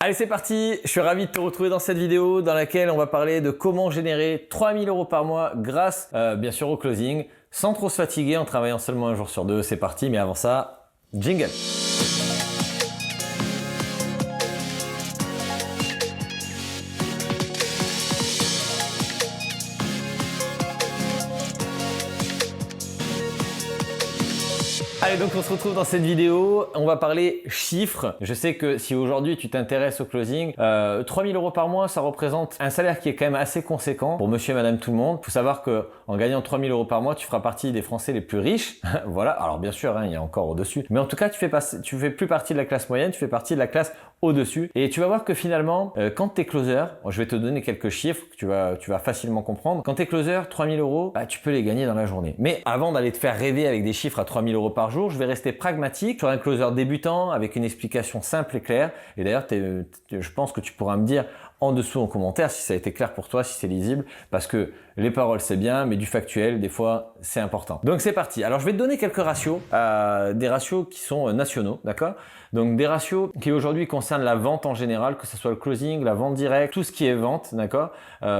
Allez, c'est parti. Je suis ravi de te retrouver dans cette vidéo dans laquelle on va parler de comment générer 3000 € par mois grâce bien sûr au closing sans trop se fatiguer en travaillant seulement un jour sur deux. C'est parti, mais avant ça, jingle. Allez, donc on se retrouve dans cette vidéo, on va parler chiffres. Je sais que si aujourd'hui tu t'intéresses au closing, 3000 € par mois, ça représente un salaire qui est quand même assez conséquent pour monsieur et madame tout le monde. Il faut savoir que en gagnant 3000 € par mois, tu feras partie des Français les plus riches. Voilà, alors bien sûr, hein, il y a encore au-dessus. Mais en tout cas, tu fais plus partie de la classe moyenne, tu fais partie de la classe au-dessus. Et tu vas voir que finalement, quand tu es closer, je vais te donner quelques chiffres que tu vas facilement comprendre. Quand tu es closer, 3000 €, bah, tu peux les gagner dans la journée. Mais avant d'aller te faire rêver avec des chiffres à 3000 € par jour, je vais rester pragmatique sur un closer débutant avec une explication simple et claire. Et d'ailleurs, je pense que tu pourras me dire en dessous en commentaire si ça a été clair pour toi, si c'est lisible, parce que les paroles c'est bien, mais du factuel, des fois, c'est important. Donc c'est parti. Alors je vais te donner quelques ratios, des ratios qui sont nationaux, d'accord? Donc des ratios qui aujourd'hui concernent la vente en général, que ce soit le closing, la vente directe, tout ce qui est vente, d'accord?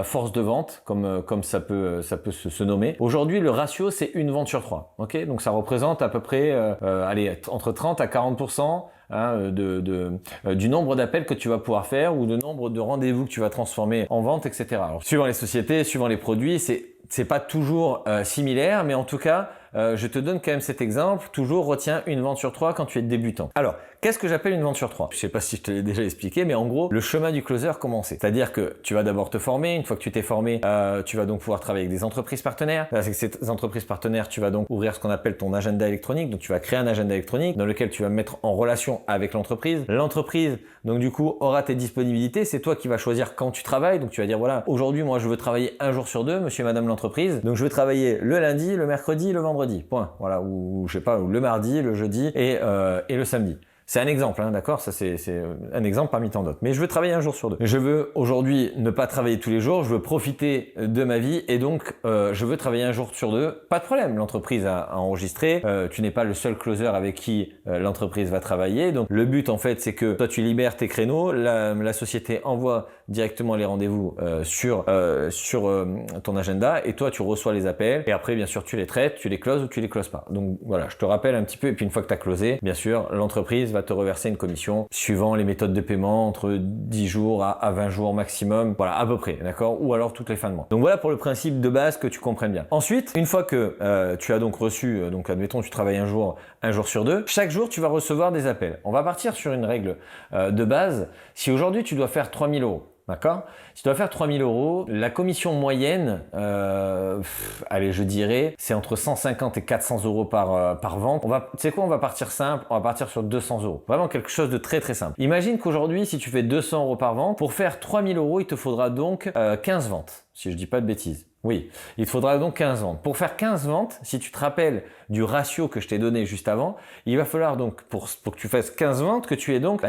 Force de vente, comme ça peut se nommer. Aujourd'hui, le ratio, c'est une vente sur 3, ok? Donc ça représente à peu près, entre 30 à 40%. Du nombre d'appels que tu vas pouvoir faire ou du nombre de rendez-vous que tu vas transformer en vente, etc. Alors, suivant les sociétés, suivant les produits, c'est pas toujours similaire, mais en tout cas, je te donne quand même cet exemple. Toujours retiens une vente sur 3 quand tu es débutant. Alors, qu'est-ce que j'appelle une vente sur 3? Je sais pas si je te l'ai déjà expliqué, mais en gros, le chemin du closer commence. C'est-à-dire que tu vas d'abord te former. Une fois que tu t'es formé, tu vas donc pouvoir travailler avec des entreprises partenaires. Avec ces entreprises partenaires, tu vas donc ouvrir ce qu'on appelle ton agenda électronique. Donc, tu vas créer un agenda électronique dans lequel tu vas me mettre en relation avec l'entreprise. L'entreprise, donc du coup, aura tes disponibilités. C'est toi qui vas choisir quand tu travailles. Donc, tu vas dire, voilà, aujourd'hui, moi, je veux travailler un jour sur deux, monsieur et madame l'entreprise. Donc, je veux travailler le lundi, le mercredi, le vendredi. Point. Voilà. Ou je sais pas, ou le mardi, le jeudi et le samedi. C'est un exemple, hein, d'accord? Ça, c'est un exemple parmi tant d'autres. Mais je veux travailler un jour sur deux. Je veux aujourd'hui ne pas travailler tous les jours. Je veux profiter de ma vie et donc je veux travailler un jour sur deux. Pas de problème. L'entreprise a enregistré. Tu n'es pas le seul closer avec qui l'entreprise va travailler. Donc le but en fait, c'est que toi tu libères tes créneaux. La société envoie directement les rendez-vous sur ton agenda et toi tu reçois les appels et après bien sûr tu les traites, tu les closes ou tu les closes pas. Donc voilà, je te rappelle un petit peu et puis une fois que tu as closé, bien sûr, l'entreprise va te reverser une commission suivant les méthodes de paiement entre 10 jours à 20 jours maximum, voilà à peu près, d'accord? Ou alors toutes les fins de mois. Donc voilà pour le principe de base que tu comprennes bien. Ensuite, une fois que tu as donc reçu, donc admettons tu travailles un jour sur deux, chaque jour tu vas recevoir des appels. On va partir sur une règle de base. Si aujourd'hui tu dois faire 3000 €, d'accord? Si tu dois faire 3000 €, la commission moyenne, allez, je dirais, c'est entre 150 et 400 € par vente. Tu sais quoi, on va partir simple, on va partir sur 200 €. Vraiment quelque chose de très très simple. Imagine qu'aujourd'hui, si tu fais 200 € par vente, pour faire 3000 €, il te faudra donc 15 ventes, si je dis pas de bêtises. Oui, il te faudra donc 15 ventes. Pour faire 15 ventes, si tu te rappelles du ratio que je t'ai donné juste avant, il va falloir donc, pour que tu fasses 15 ventes, que tu aies donc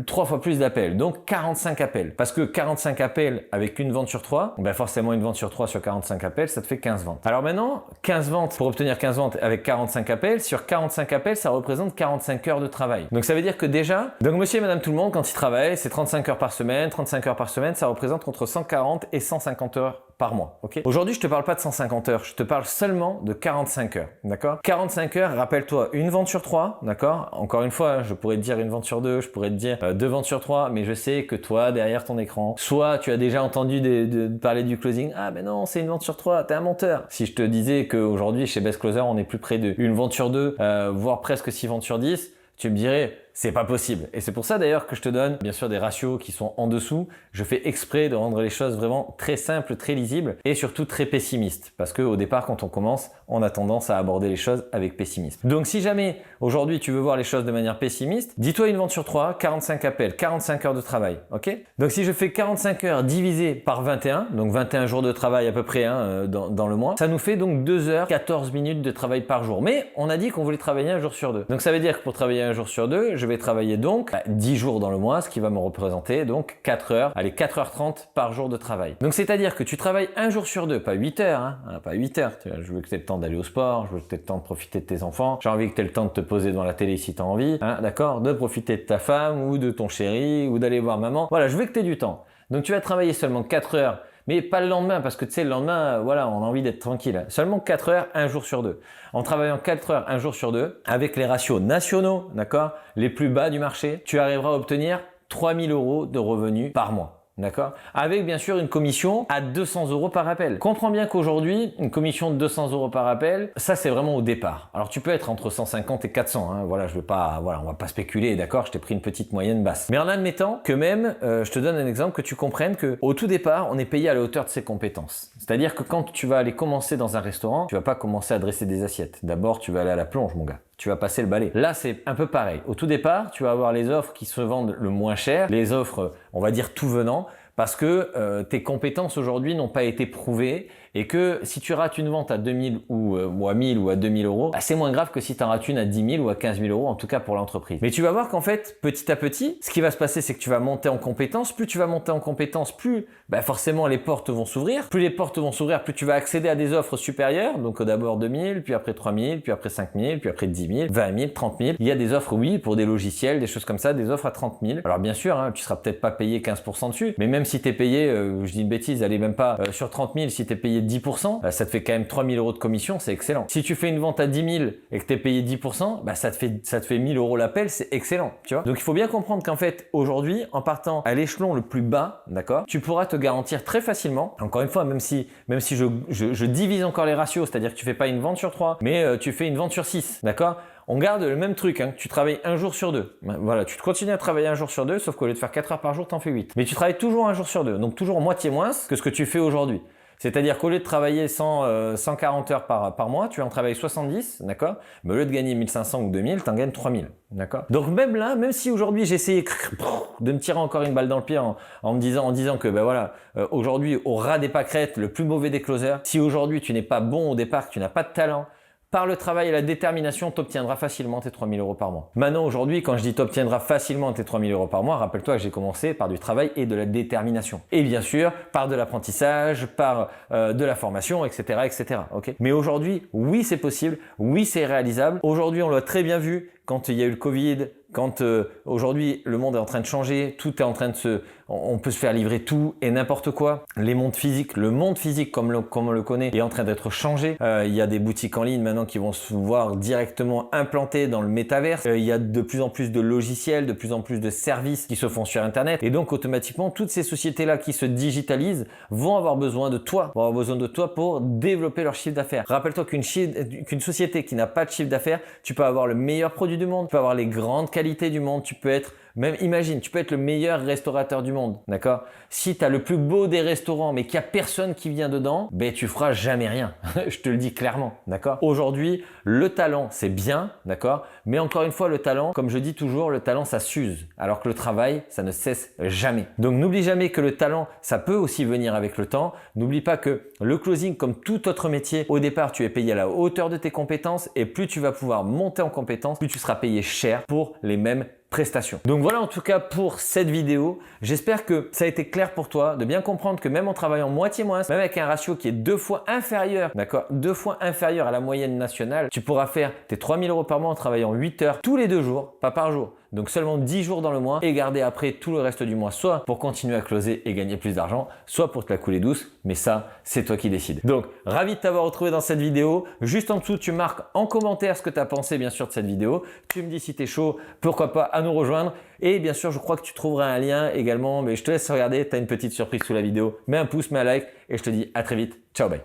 3 fois plus d'appels, donc 45 appels. Parce que 45 appels avec une vente sur 3, forcément une vente sur 3 sur 45 appels, ça te fait 15 ventes. Alors maintenant, 15 ventes, pour obtenir 15 ventes avec 45 appels, sur 45 appels, ça représente 45 heures de travail. Donc ça veut dire que déjà, donc monsieur et madame tout le monde, quand ils travaillent, c'est 35 heures par semaine. 35 heures par semaine, ça représente entre 140 et 150 heures par mois, ok? Aujourd'hui, je te parle pas de 150 heures, je te parle seulement de 45 heures, d'accord? 45 heures, rappelle-toi, une vente sur 3, d'accord? Encore une fois, je pourrais te dire une vente sur 2, je pourrais te dire 2 ventes sur 3, mais je sais que toi, derrière ton écran, soit tu as déjà entendu de parler du closing, ah ben non, c'est une vente sur 3, t'es un menteur. Si je te disais qu'aujourd'hui, chez Best Closer, on est plus près d'une vente sur 2, voire presque 6 ventes sur 10, tu me dirais, c'est pas possible. Et c'est pour ça d'ailleurs que je te donne bien sûr des ratios qui sont en dessous. Je fais exprès de rendre les choses vraiment très simples, très lisibles et surtout très pessimistes. Parce qu'au départ, quand on commence, on a tendance à aborder les choses avec pessimisme. Donc si jamais aujourd'hui tu veux voir les choses de manière pessimiste, dis-toi une vente sur 3, 45 appels, 45 heures de travail. Ok? Donc si je fais 45 heures divisé par 21, donc 21 jours de travail à peu près dans le mois, ça nous fait donc 2 heures 14 minutes de travail par jour. Mais on a dit qu'on voulait travailler un jour sur deux. Donc ça veut dire que pour travailler un jour sur deux, je vais travailler donc 10 jours dans le mois, ce qui va me représenter donc 4 heures, allez 4h30 par jour de travail. Donc c'est-à-dire que tu travailles un jour sur deux, pas 8 heures, hein, pas 8 heures. Je veux que tu aies le temps d'aller au sport, je veux que tu aies le temps de profiter de tes enfants, j'ai envie que tu aies le temps de te poser devant la télé si tu as envie, hein, d'accord, de profiter de ta femme ou de ton chéri ou d'aller voir maman. Voilà, je veux que tu aies du temps. Donc tu vas travailler seulement 4 heures, mais pas le lendemain parce que tu sais, le lendemain, voilà, on a envie d'être tranquille. Seulement 4 heures, un jour sur deux. En travaillant 4 heures, un jour sur deux, avec les ratios nationaux, d'accord, les plus bas du marché, tu arriveras à obtenir 3 000 € de revenus par mois. D'accord? Avec bien sûr une commission à 200 € par appel. Comprends bien qu'aujourd'hui, une commission de 200 € par appel, ça c'est vraiment au départ. Alors tu peux être entre 150 et 400. Hein. Voilà, je veux pas, voilà, on va pas spéculer, d'accord? Je t'ai pris une petite moyenne basse. Mais en admettant que même, je te donne un exemple que tu comprennes que au tout départ, on est payé à la hauteur de ses compétences. C'est-à-dire que quand tu vas aller commencer dans un restaurant, tu vas pas commencer à dresser des assiettes. D'abord, tu vas aller à la plonge, mon gars. Tu vas passer le balai. Là, c'est un peu pareil. Au tout départ, tu vas avoir les offres qui se vendent le moins cher, les offres, on va dire tout venant, parce que tes compétences aujourd'hui n'ont pas été prouvées et que si tu rates une vente à 2000 ou à 1000 ou à 2000 €, bah, c'est moins grave que si tu en rates une à 10 000 ou à 15 000 €, en tout cas pour l'entreprise. Mais tu vas voir qu'en fait, petit à petit, ce qui va se passer, c'est que tu vas monter en compétences. Plus tu vas monter en compétences, plus forcément les portes vont s'ouvrir. Plus les portes vont s'ouvrir, plus tu vas accéder à des offres supérieures. Donc d'abord 2000, puis après 3000, puis après 5000, puis après 10 000, 20 000, 30 000. Il y a des offres, oui, pour des logiciels, des choses comme ça, des offres à 30 000. Alors bien sûr, hein, tu seras peut-être pas payé 15% dessus, mais même si tu es payé, je dis une bêtise, allez même pas sur 30 000, si tu es payé 10%, ça te fait quand même 3 000 € de commission, c'est excellent. Si tu fais une vente à 10 000 et que tu es payé 10%, ça te fait 1000 € l'appel, c'est excellent, tu vois. Donc il faut bien comprendre qu'en fait, aujourd'hui, en partant à l'échelon le plus bas, d'accord, tu pourras te garantir très facilement, encore une fois, même si je divise encore les ratios, c'est-à-dire que tu fais pas une vente sur 3, mais tu fais une vente sur 6, d'accord. On garde le même truc, hein. Tu travailles un jour sur deux. Voilà, tu continues à travailler un jour sur deux, sauf qu'au lieu de faire 4 heures par jour, t'en fais 8. Mais tu travailles toujours un jour sur deux, donc toujours moitié moins que ce que tu fais aujourd'hui. C'est-à-dire qu'au lieu de travailler 140 heures par mois, tu en travailles 70, d'accord? Mais au lieu de gagner 1500 ou 2000, tu en gagnes 3000, d'accord? Donc même là, même si aujourd'hui j'ai essayé de me tirer encore une balle dans le pied en me disant que voilà, aujourd'hui au ras des pâquerettes, le plus mauvais des closers, si aujourd'hui tu n'es pas bon au départ, que tu n'as pas de talent, par le travail et la détermination, tu obtiendras facilement tes 3 000 € par mois. Maintenant, aujourd'hui, quand je dis tu obtiendras facilement tes 3 000 € par mois, rappelle-toi que j'ai commencé par du travail et de la détermination. Et bien sûr, par de l'apprentissage, par de la formation, etc. etc. Okay. Mais aujourd'hui, oui, c'est possible, oui, c'est réalisable. Aujourd'hui, on l'a très bien vu quand il y a eu le Covid, quand aujourd'hui le monde est en train de changer, tout est en train de on peut se faire livrer tout et n'importe quoi. Le monde physique comme on le connaît est en train d'être changé. Il y a des boutiques en ligne maintenant qui vont se voir directement implantées dans le métaverse. Il y a de plus en plus de logiciels, de plus en plus de services qui se font sur Internet. Et donc automatiquement, toutes ces sociétés-là qui se digitalisent vont avoir besoin de toi, pour développer leur chiffre d'affaires. Rappelle-toi qu'une société qui n'a pas de chiffre d'affaires, tu peux avoir le meilleur produit du monde, tu peux avoir les grandes qualités du monde, tu peux être, même imagine, tu peux être le meilleur restaurateur du monde, d'accord? Si tu as le plus beau des restaurants mais qu'il n'y a personne qui vient dedans, tu feras jamais rien. Je te le dis clairement, d'accord? Aujourd'hui, le talent, c'est bien, d'accord? Mais encore une fois, le talent, comme je dis toujours, le talent, ça s'use. Alors que le travail, ça ne cesse jamais. Donc, n'oublie jamais que le talent, ça peut aussi venir avec le temps. N'oublie pas que le closing, comme tout autre métier, au départ, tu es payé à la hauteur de tes compétences et plus tu vas pouvoir monter en compétences, plus tu seras payé cher pour les mêmes prestations. Donc voilà en tout cas pour cette vidéo. J'espère que ça a été clair pour toi de bien comprendre que même en travaillant moitié moins, même avec un ratio qui est 2 fois inférieur, d'accord, 2 fois inférieur à la moyenne nationale, tu pourras faire tes 3 000 € par mois en travaillant 8 heures tous les 2 jours, pas par jour. Donc seulement 10 jours dans le mois et garder après tout le reste du mois, soit pour continuer à closer et gagner plus d'argent, soit pour te la couler douce. Mais ça, c'est toi qui décides. Donc, ravi de t'avoir retrouvé dans cette vidéo. Juste en dessous, tu marques en commentaire ce que tu as pensé bien sûr de cette vidéo. Tu me dis si tu es chaud, pourquoi pas à nous rejoindre. Et bien sûr, je crois que tu trouveras un lien également. Mais je te laisse regarder, tu as une petite surprise sous la vidéo. Mets un pouce, mets un like et je te dis à très vite. Ciao, bye.